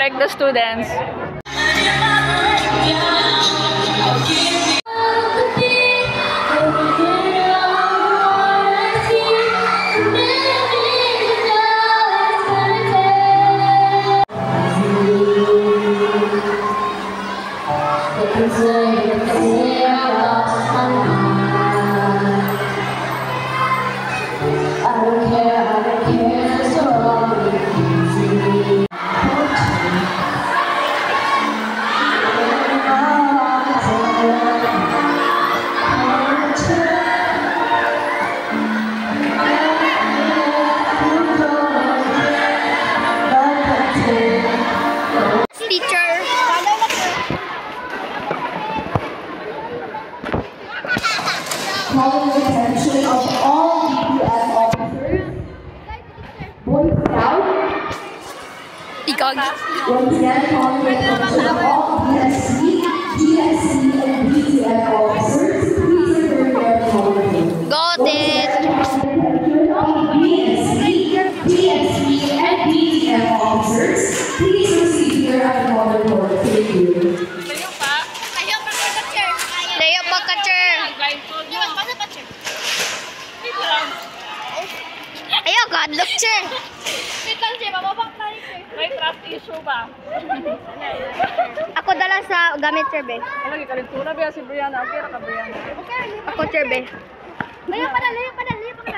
correct the students. Calling the attention of all DPS officers, Boy Scout. Once again, calling the attention of all DSC, GSC, and BTF officers, please return their calling. Got it! BSC, GSC, and BTF officers, please proceed here at the model court. Thank you. Layo pa ka, Cher! Ayaw, God, look, Cher! Wait lang, Cher. Mababak na rin, Cher. May trust issue ba? Ako dala sa gamit, Cher, be. Lagi kalintura ba si Brianna? Okay, ka Brianna. Ako, Cher, be. Layo pa na, layo pa na, layo pa na.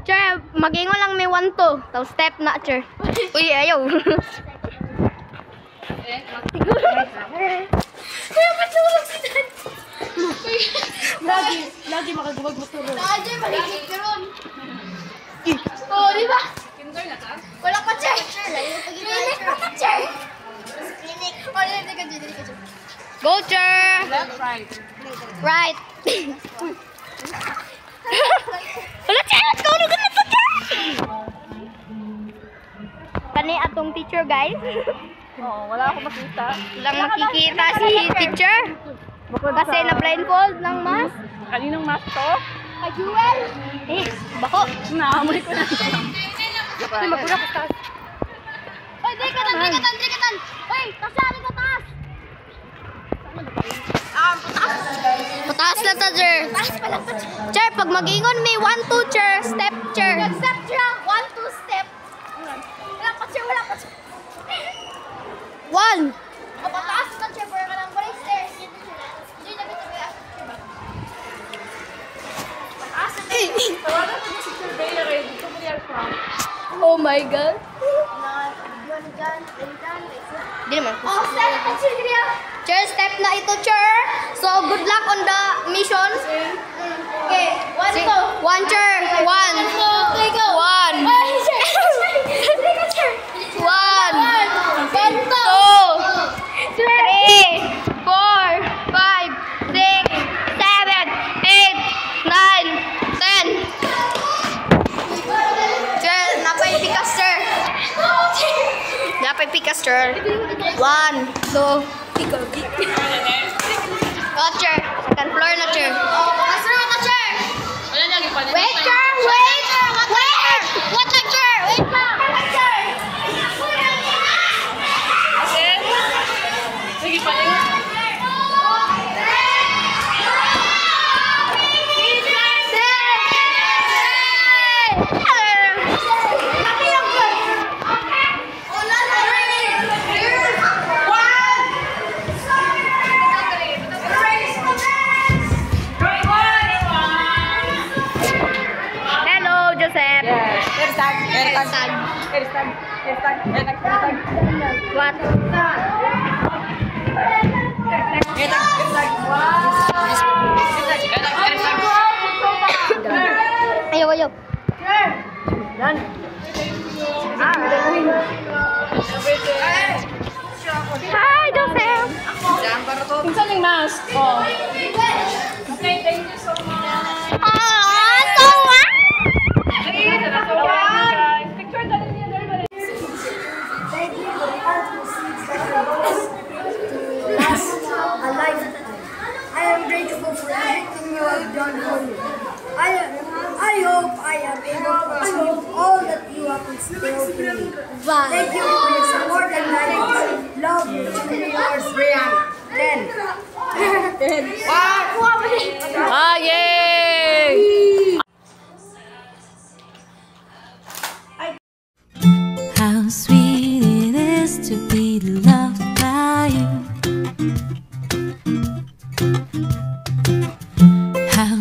Cher, mag-ingo lang may 1-2. Tapos step na, Cher. Uy, ayaw. Kaya matulog si Dan. Lagi makagubag matulog. Lagi maligid ka ron. Oo, di ba? Wala pa, Cher. Clinic pa ka, Cher. Clinic. O, dili ka, Cher. Go, Cher! Left, right. Right. Wala, Cher! Let's go! Lugan na to, Cher! Kani atong teacher, guys. Oo, wala ako makita. Walang makikita si teacher. Kasi na blindfold ng mask. Kaninong mask to? Ay, Jewel. Eh, bako. Naamoy ko na. Ay, magpura pa taas. Oy, drikatan. Oy, kasali ka taas. Pataas lang ta, Cher. Taas pa lang pa, Cher. Cher, pag mag-ingon may 1-2, Cher. Step, Cher. Step, Cher. 1-2 step. Wala pa, Cher. Wala pa, Cher. 1. O, pataas na, Cher. Para ka lang balik stairs. Hindi na kita kaya. Pataas na, Cher. Tawagan ko si Sir Bella rin. Dito mo niya from. Oh my God. Di naman. Oh, step na, Cher. Kaya. Cher, step na ito, Cher. So, good luck on the mission. Okay, 1 go. 1, Cher. 1. Okay, go. 1. Ay, Cher. Drika, Cher. 1. 1, 2. 3. 4. 5. 6. 7. 8. 9. 10. Cher, napay pikas, Cher. Napay pikas, Cher. 1, 2. Oh, Cher. Second floor na, Cher. Oh, pasok na, Cher. Wala lagi pa. Wait, Cher. Wait. Wait. What the, Cher? Wait pa. Cher. Okay. Sige pa rin. Hello, Joseph. What? Ayaw, ayaw. Hi, Joseph. Pinsan yung mask. Oh. Okay, thank you so much. So what? Picture na rin yan. Thank you for the art of last a lifetime. Thank you for your support and guidance. Love you. Yours, Brianna. 10. 10. Ah, yay! How sweet it is to be loved by you. How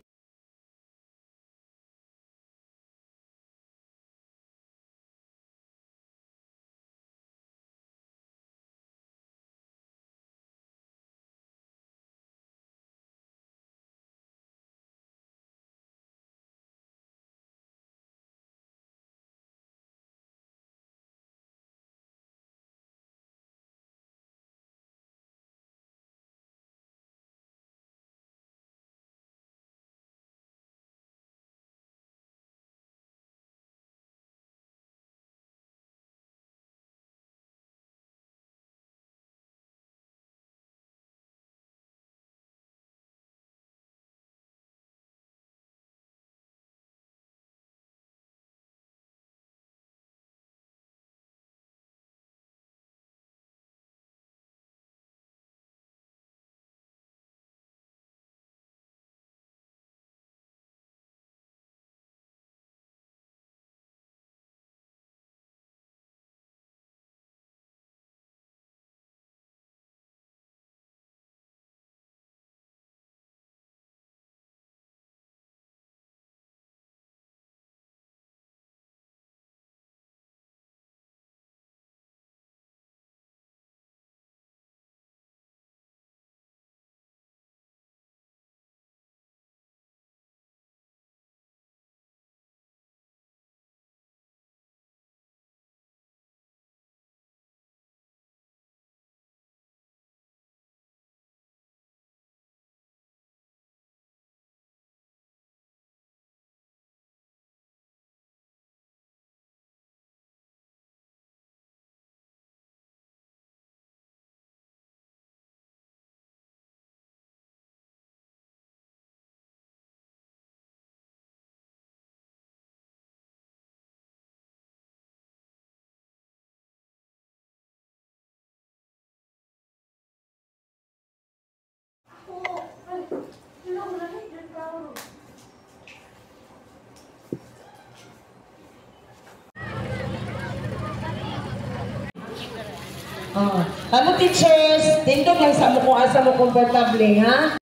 Kamu teachers, tindog lang sa mo kung asa mo komportable, ha?